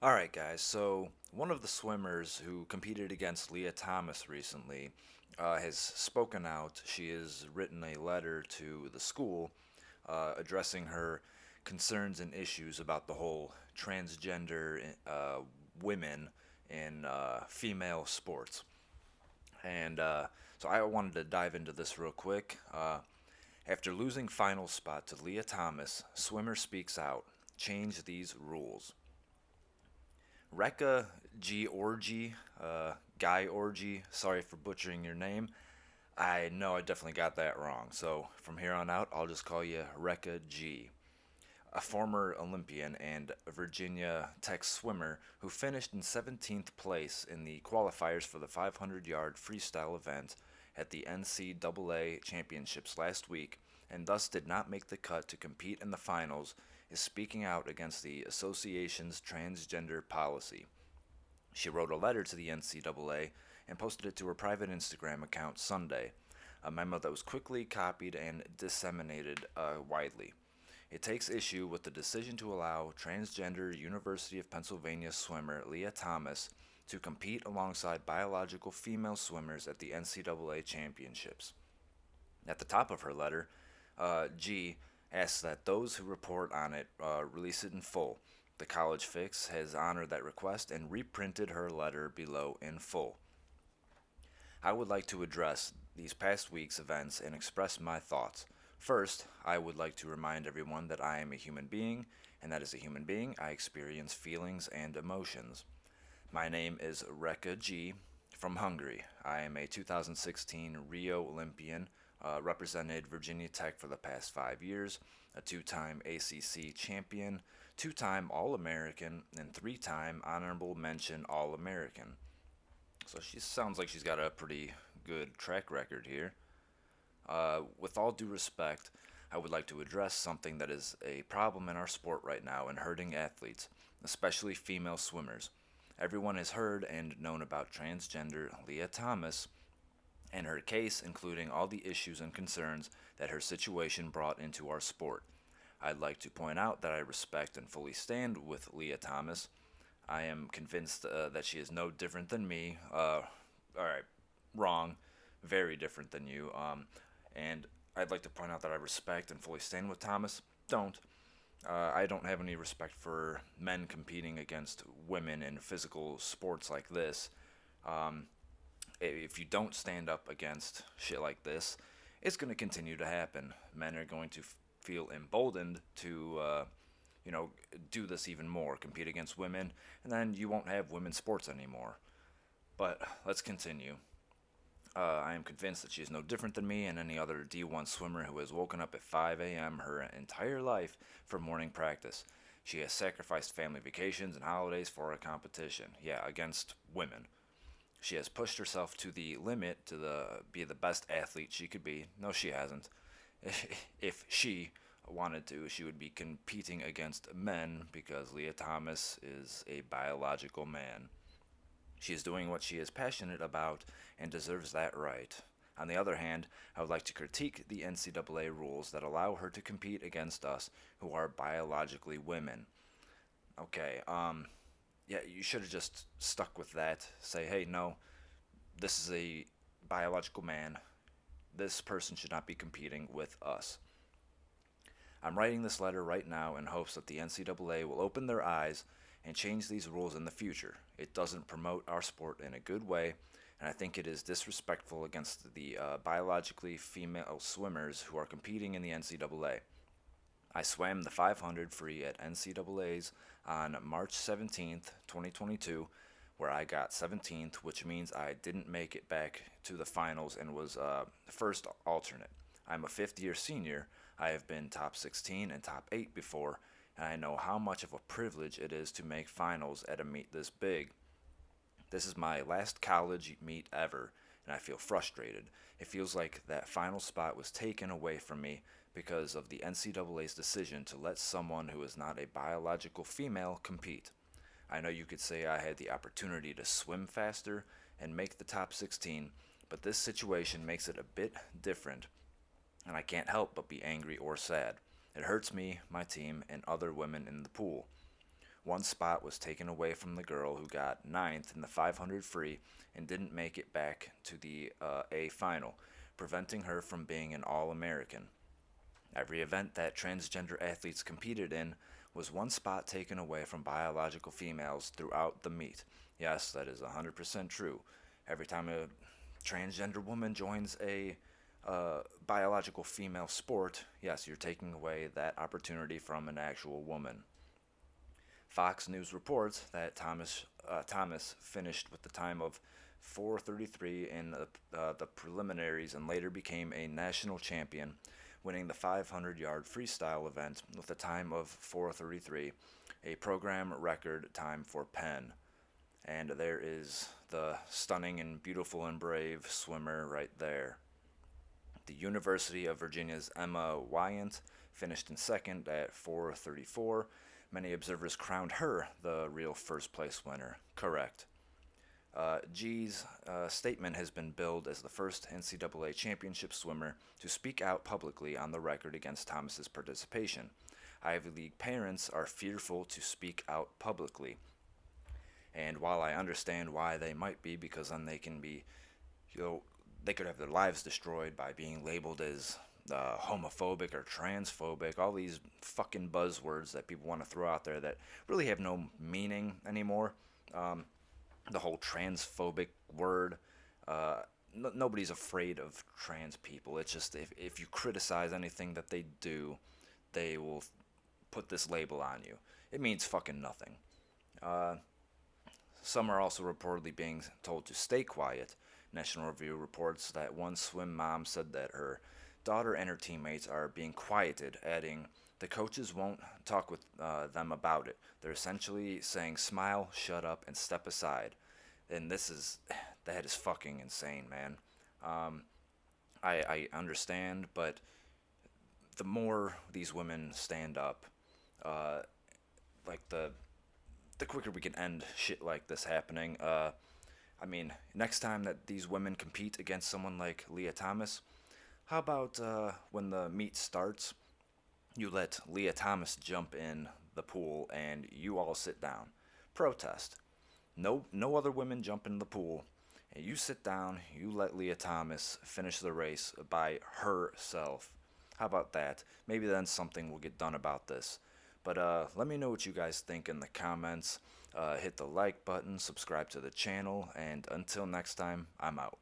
All right, guys. So one of the swimmers who competed against Lia Thomas recently has spoken out. She has written a letter to the school addressing her concerns and issues about the whole transgender women in female sports. And so I wanted to dive into this real quick. After losing final spot to Lia Thomas, swimmer speaks out. Change these rules. Rekha Georgi, Guy Orgy, sorry for butchering your name. I know I definitely got that wrong, so from here on out, I'll just call you Rekha G. A former Olympian and Virginia Tech swimmer who finished in 17th place in the qualifiers for the 500-yard freestyle event at the NCAA championships last week and thus did not make the cut to compete in the finals, is speaking out against the association's transgender policy. She wrote a letter to the NCAA and posted it to her private Instagram account Sunday, a memo that was quickly copied and disseminated widely. It takes issue with the decision to allow transgender University of Pennsylvania swimmer Lia Thomas to compete alongside biological female swimmers at the NCAA championships. At the top of her letter, G asks that those who report on it release it in full. The College Fix has honored that request and reprinted her letter below in full. I would like to address these past week's events and express my thoughts. First, I would like to remind everyone that I am a human being, and that as a human being, I experience feelings and emotions. My name is Rekha G. from Hungary. I am a 2016 Rio Olympian, represented Virginia Tech for the past 5 years, a two-time ACC champion, two-time All-American, and three-time honorable mention All-American. So she sounds like she's got a pretty good track record here. With all due respect, I would like to address something that is a problem in our sport right now and hurting athletes, especially female swimmers. Everyone has heard and known about transgender Lia Thomas and her case, including all the issues and concerns that her situation brought into our sport. I'd like to point out that I respect and fully stand with Lia Thomas. I am convinced that she is no different than me. Alright, wrong. Very different than you. And I'd like to point out that I respect and fully stand with Thomas. Don't. I don't have any respect for men competing against women in physical sports like this. Um, if you don't stand up against shit like this, it's going to continue to happen. Men are going to feel emboldened to, you know, do this even more, compete against women, and then you won't have women's sports anymore. But let's continue. I am convinced that she is no different than me and any other D1 swimmer who has woken up at 5 a.m. her entire life for morning practice. She has sacrificed family vacations and holidays for a competition. Yeah, against women. She has pushed herself to the limit to be the best athlete she could be. No, she hasn't. If she wanted to, she would be competing against men because Lia Thomas is a biological man. She is doing what she is passionate about and deserves that right. On the other hand, I would like to critique the NCAA rules that allow her to compete against us who are biologically women. Okay, yeah, you should have just stuck with that. Say, hey, no, this is a biological man. This person should not be competing with us. I'm writing this letter right now in hopes that the NCAA will open their eyes and change these rules in the future. It doesn't promote our sport in a good way, and I think it is disrespectful against the biologically female swimmers who are competing in the NCAA. I swam the 500 free at NCAA's on March 17th, 2022, where I got 17th, which means I didn't make it back to the finals and was first alternate. I'm a fifth year senior. I have been top 16 and top 8 before, and I know how much of a privilege it is to make finals at a meet this big. This is my last college meet ever, and I feel frustrated. It feels like that final spot was taken away from me because of the NCAA's decision to let someone who is not a biological female compete. I know you could say I had the opportunity to swim faster and make the top 16, but this situation makes it a bit different, and I can't help but be angry or sad. It hurts me, my team, and other women in the pool. One spot was taken away from the girl who got ninth in the 500 free and didn't make it back to the A final, preventing her from being an All American. Every event that transgender athletes competed in was one spot taken away from biological females throughout the meet. Yes, that is 100% true. Every time a transgender woman joins a biological female sport, yes, you're taking away that opportunity from an actual woman. Fox News reports that Thomas finished with the time of 4:33 in the preliminaries and later became a national champion, winning the 500-yard freestyle event with a time of 4:33, a program record time for Penn. And there is the stunning and beautiful and brave swimmer right there. The University of Virginia's Emma Wyant finished in second at 4:34. Many observers crowned her the real first place winner. Correct. G's statement has been billed as the first NCAA championship swimmer to speak out publicly on the record against Thomas's participation. Ivy League parents are fearful to speak out publicly. And while I understand why they might be, because then they can be, they could have their lives destroyed by being labeled as homophobic or transphobic, all these fucking buzzwords that people want to throw out there that really have no meaning anymore. The whole transphobic word, nobody's afraid of trans people. It's just if you criticize anything that they do, they will put this label on you. It means fucking nothing. Some are also reportedly being told to stay quiet. National Review reports that one swim mom said that her daughter and her teammates are being quieted, adding, "The coaches won't talk with them about it. They're essentially saying smile, shut up, and step aside." And that is fucking insane, man. I understand, but the more these women stand up, like the quicker we can end shit like this happening. I mean, next time that these women compete against someone like Lia Thomas, how about when the meet starts, you let Lia Thomas jump in the pool and you all sit down. Protest. No other women jump in the pool. And you sit down, you let Lia Thomas finish the race by herself. How about that? Maybe then something will get done about this. But let me know what you guys think in the comments. Hit the like button, subscribe to the channel, and until next time, I'm out.